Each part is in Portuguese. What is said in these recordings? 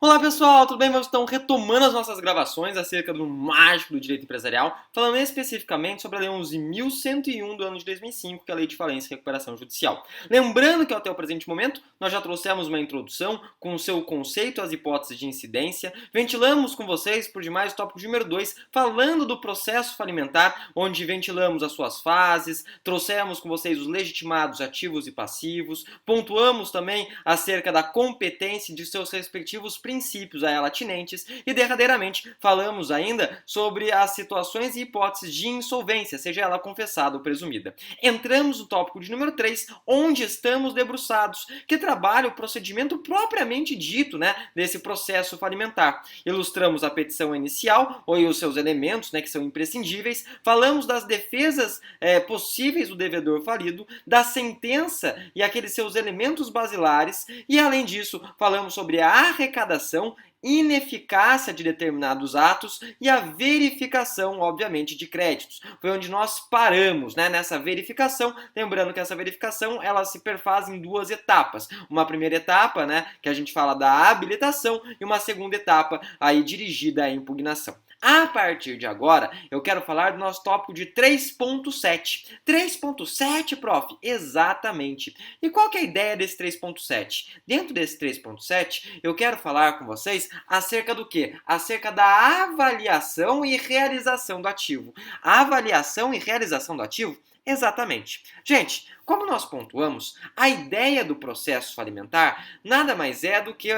Olá pessoal, tudo bem? Vamos então retomando as nossas gravações acerca do mágico do direito empresarial, falando especificamente sobre a Lei 11.101 do ano de 2005, que é a Lei de Falência e Recuperação Judicial. Lembrando que até o presente momento nós já trouxemos uma introdução com o seu conceito e as hipóteses de incidência, ventilamos com vocês por demais o tópico número 2, falando do processo falimentar, onde ventilamos as suas fases, trouxemos com vocês os legitimados ativos e passivos, pontuamos também acerca da competência de seus respectivos princípios a ela atinentes e, derradeiramente, falamos ainda sobre as situações e hipóteses de insolvência, seja ela confessada ou presumida. Entramos no tópico de número 3, onde estamos debruçados, que trabalha o procedimento propriamente dito, desse processo falimentar. Ilustramos a petição inicial, ou os seus elementos, que são imprescindíveis, falamos das defesas possíveis do devedor falido, da sentença e aqueles seus elementos basilares, e além disso, falamos sobre a arrecadação, ineficácia de determinados atos e a verificação, obviamente, de créditos. Foi onde nós paramos, nessa verificação, lembrando que essa verificação ela se perfaz em duas etapas. Uma primeira etapa, que a gente fala da habilitação, e uma segunda etapa aí dirigida à impugnação. A partir de agora, eu quero falar do nosso tópico de 3.7. 3.7, prof? Exatamente. E qual que é a ideia desse 3.7? Dentro desse 3.7, eu quero falar com vocês acerca do quê? Acerca da avaliação e realização do ativo. A avaliação e realização do ativo? Exatamente. Gente, como nós pontuamos, a ideia do processo falimentar nada mais é do que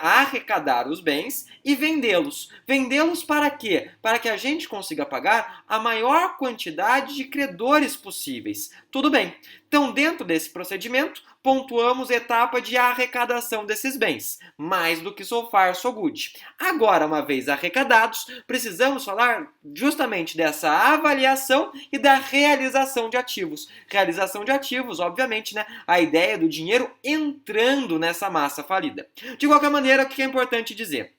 arrecadar os bens e vendê-los. Vendê-los para quê? Para que a gente consiga pagar a maior quantidade de credores possíveis. Tudo bem. Então, dentro desse procedimento, pontuamos a etapa de arrecadação desses bens, mais do que so far, so good. Agora, uma vez arrecadados, precisamos falar justamente dessa avaliação e da realização de ativos. Realização de ativos, obviamente, a ideia do dinheiro entrando nessa massa falida. De qualquer maneira, o que é importante dizer?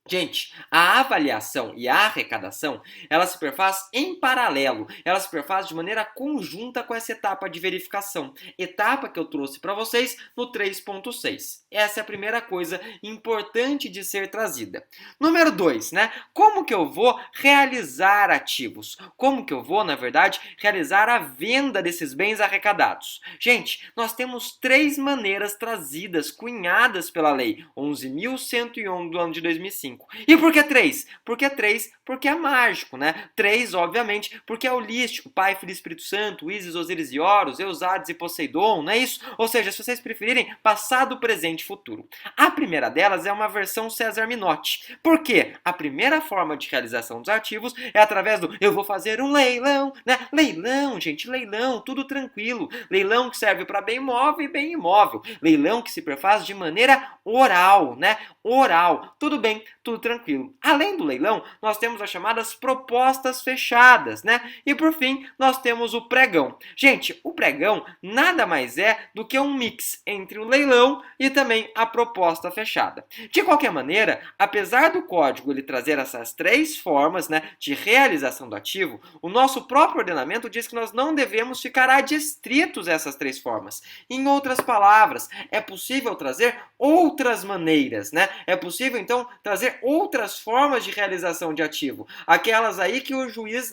Gente, a avaliação e a arrecadação, ela se perfaz em paralelo, ela se perfaz de maneira conjunta com essa etapa de verificação, etapa que eu trouxe para vocês no 3.6. Essa é a primeira coisa importante de ser trazida. Número 2, como que eu vou realizar ativos? Como que eu vou, na verdade, realizar a venda desses bens arrecadados? Gente, nós temos três maneiras trazidas, cunhadas pela Lei 11.101 do ano de 2005. E por que 3? Por que 3? Porque é mágico, 3, obviamente, porque é holístico, Pai, Filho e Espírito Santo, Isis, Osíris e Horus, Eusades e Poseidon, não é isso? Ou seja, se vocês preferirem, passado, presente e futuro. A primeira delas é uma versão César Minotti. Por quê? A primeira forma de realização dos ativos é através do eu vou fazer um leilão, Leilão, gente, leilão, tudo tranquilo. Leilão que serve para bem móvel e bem imóvel. Leilão que se perfaz de maneira oral, Oral. Tudo bem, tudo tranquilo. Além do leilão, nós temos as chamadas propostas fechadas, E por fim, nós temos o pregão. Gente, o pregão nada mais é do que um mix entre o leilão e também a proposta fechada. De qualquer maneira, apesar do código ele trazer essas três formas, de realização do ativo, o nosso próprio ordenamento diz que nós não devemos ficar adstritos a essas três formas. Em outras palavras, é possível trazer outras maneiras, É possível, então, trazer outras formas de realização de ativo. Aquelas aí que o juiz,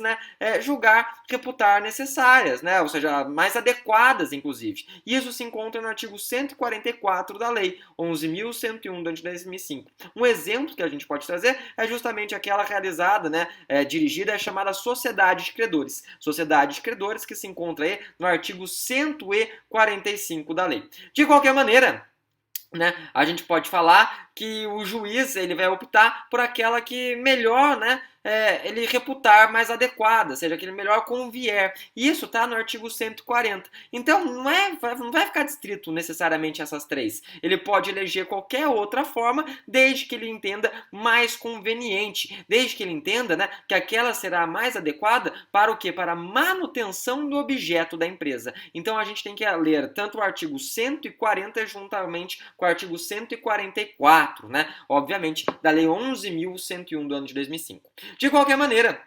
julgar, reputar necessárias, Ou seja, mais adequadas, inclusive. Isso se encontra no artigo 144 da Lei 11.101 de 2005. Um exemplo que a gente pode trazer é justamente aquela realizada, dirigida, é chamada Sociedade de Credores. Sociedade de Credores que se encontra aí no artigo 145 da Lei. De qualquer maneira, a gente pode falar que o juiz ele vai optar por aquela que será mais adequada, seja aquele melhor conveniente, desde que ele entenda mais com conveniente, desde que ele entenda com mais a gente pode falar que o juiz ele vai optar por aquela que melhor, ele reputar mais adequada, seja aquele melhor convier. Isso está no artigo 140. Então, não vai ficar distrito necessariamente essas três. Ele pode eleger qualquer outra forma, desde que ele entenda mais conveniente, desde que ele entenda, que aquela será mais adequada para o quê? Para a manutenção do objeto da empresa. Então, a gente tem que ler tanto o artigo 140 juntamente com o artigo 144, obviamente, da Lei 11.101 do ano de 2005. De qualquer maneira,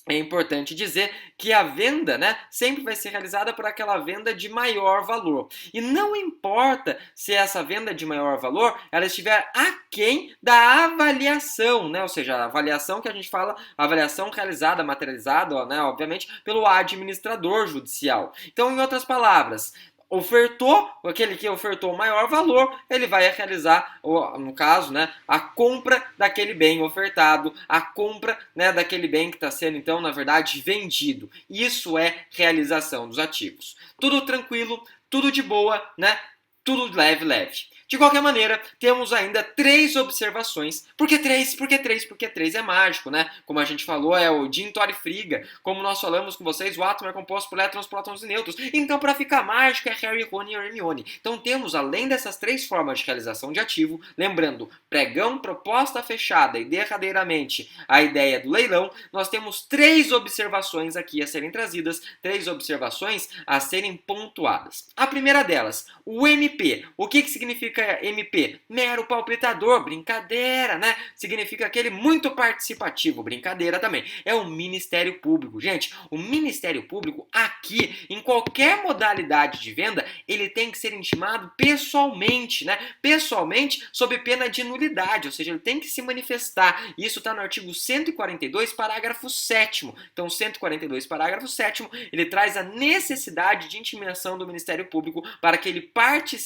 é importante dizer que a venda, né, sempre vai ser realizada por aquela venda de maior valor. E não importa se essa venda de maior valor ela estiver aquém da avaliação, né? Ou seja, a avaliação que a gente fala, a avaliação realizada, materializada, né, obviamente, pelo administrador judicial. Então, em outras palavras, ofertou, aquele que ofertou o maior valor, ele vai realizar, no caso, né, a compra daquele bem ofertado, a compra, né, daquele bem que está sendo, então, na verdade, vendido. Isso é realização dos ativos. Tudo tranquilo, tudo de boa, né? Tudo leve, leve. De qualquer maneira, temos ainda 3 observações. Por que 3? Por que 3? Porque 3 é mágico, né? Como a gente falou, é o Jim Todd Friga. Como nós falamos com vocês, o átomo é composto por elétrons, prótons e nêutrons. Então, para ficar mágico, é Harry, Rony e Hermione. Então, temos, além dessas 3 formas de realização de ativo, lembrando, pregão, proposta fechada e derradeiramente a ideia do leilão, nós temos 3 observações aqui a serem trazidas, 3 observações a serem pontuadas. A primeira delas, o MP. O que significa MP? Mero palpitador, brincadeira, né? Significa aquele muito participativo, brincadeira também. É o Ministério Público. Gente, o Ministério Público aqui, em qualquer modalidade de venda, ele tem que ser intimado pessoalmente, né? Pessoalmente, sob pena de nulidade, ou seja, ele tem que se manifestar. Isso está no artigo 142, parágrafo 7º. Então, 142, parágrafo 7º, ele traz a necessidade de intimação do Ministério Público para que ele participe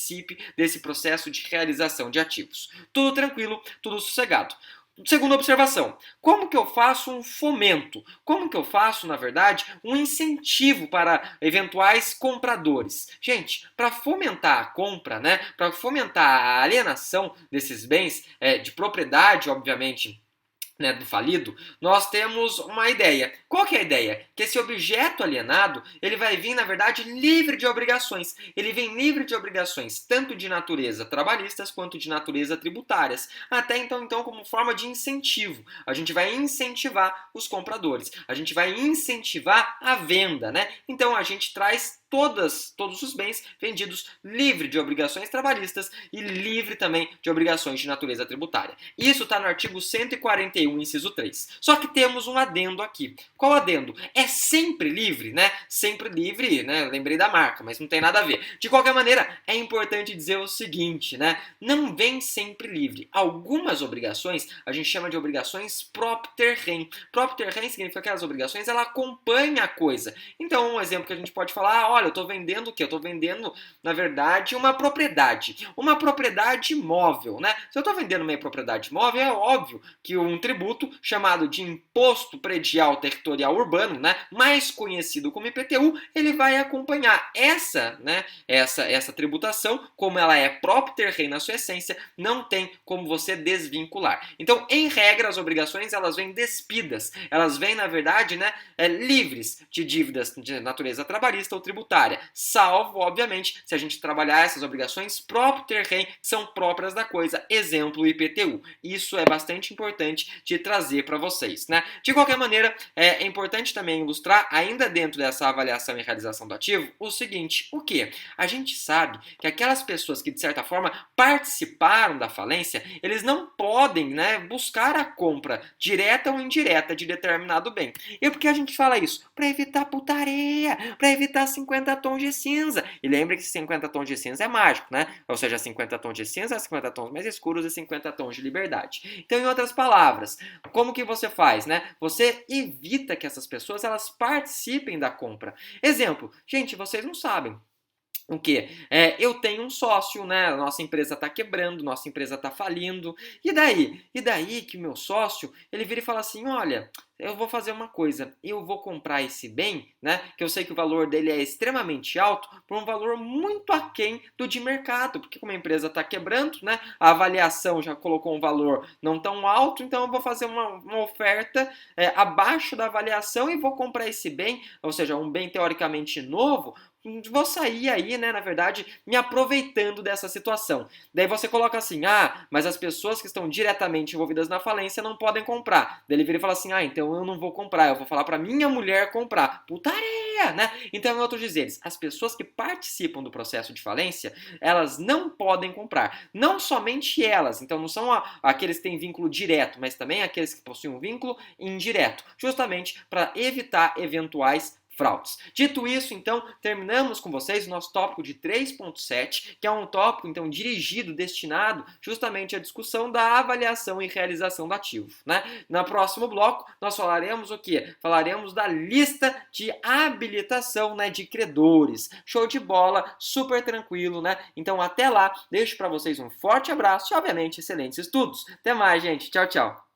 desse processo de realização de ativos. Tudo tranquilo, tudo sossegado. Segunda observação, como que eu faço um fomento? Como que eu faço, na verdade, um incentivo para eventuais compradores? Gente, para fomentar a compra, né, para fomentar a alienação desses bens de propriedade, obviamente, né, do falido, nós temos uma ideia. Qual que é a ideia? Que esse objeto alienado, ele vai vir, na verdade, livre de obrigações. Ele vem livre de obrigações, tanto de natureza trabalhistas quanto de natureza tributárias. Até então, como forma de incentivo. A gente vai incentivar os compradores. A gente vai incentivar a venda, né? Então, a gente traz todos os bens vendidos livre de obrigações trabalhistas e livre também de obrigações de natureza tributária. Isso está no artigo 141, inciso 3. Só que temos um adendo aqui. Qual adendo? É sempre livre, né? Sempre livre, né? Lembrei da marca, mas não tem nada a ver. De qualquer maneira, é importante dizer o seguinte, né? Não vem sempre livre. Algumas obrigações, a gente chama de obrigações propter rem. Propter rem significa que as obrigações, ela acompanha a coisa. Então, um exemplo que a gente pode falar, olha, eu estou vendendo o quê? Eu estou vendendo, na verdade, uma propriedade móvel, né? Se eu estou vendendo uma propriedade móvel, é óbvio que um tributo chamado de Imposto Predial Territorial Urbano, né, mais conhecido como IPTU, ele vai acompanhar essa tributação, como ela é propter rem na sua essência, não tem como você desvincular. Então, em regra, as obrigações, elas vêm despidas, elas vêm, na verdade, né, livres de dívidas de natureza trabalhista ou tributária, salvo, obviamente, se a gente trabalhar essas obrigações propter rem, que são próprias da coisa, exemplo IPTU. Isso é bastante importante de trazer para vocês, né? De qualquer maneira, é importante também ilustrar, ainda dentro dessa avaliação e realização do ativo, o seguinte, o que? A gente sabe que aquelas pessoas que, de certa forma, participaram da falência, eles não podem, né, buscar a compra direta ou indireta de determinado bem. E por que a gente fala isso? Para evitar putaria, para evitar 50 tons de cinza. E lembre que 50 tons de cinza é mágico, né? Ou seja, 50 tons de cinza, 50 tons mais escuros e 50 tons de liberdade. Então, em outras palavras, como que você faz, né? Você evita que essas pessoas elas participem da compra. Exemplo, gente, vocês não sabem. O quê? Eu tenho um sócio, né? Nossa empresa está quebrando, nossa empresa está falindo. E daí? E daí que o meu sócio, ele vira e fala assim, olha, eu vou fazer uma coisa, eu vou comprar esse bem, né? Que eu sei que o valor dele é extremamente alto, por um valor muito aquém do de mercado, porque como a empresa está quebrando, né? A avaliação já colocou um valor não tão alto, então eu vou fazer uma oferta abaixo da avaliação e vou comprar esse bem, ou seja, um bem teoricamente novo, vou sair aí, né, na verdade, me aproveitando dessa situação. Daí você coloca assim, mas as pessoas que estão diretamente envolvidas na falência não podem comprar. Daí ele vira e fala assim, então eu não vou comprar, eu vou falar para minha mulher comprar. Putaria, né? Então, em outros dizeres, as pessoas que participam do processo de falência, elas não podem comprar. Não somente elas, então não são aqueles que têm vínculo direto, mas também aqueles que possuem um vínculo indireto, justamente para evitar eventuais fraudes. Dito isso, então, terminamos com vocês o nosso tópico de 3.7, que é um tópico, então, dirigido, destinado justamente à discussão da avaliação e realização do ativo, né? No próximo bloco, nós falaremos o quê? Falaremos da lista de habilitação, né, de credores. Show de bola, super tranquilo, né? Então, até lá, deixo para vocês um forte abraço e, obviamente, excelentes estudos. Até mais, gente. Tchau, tchau.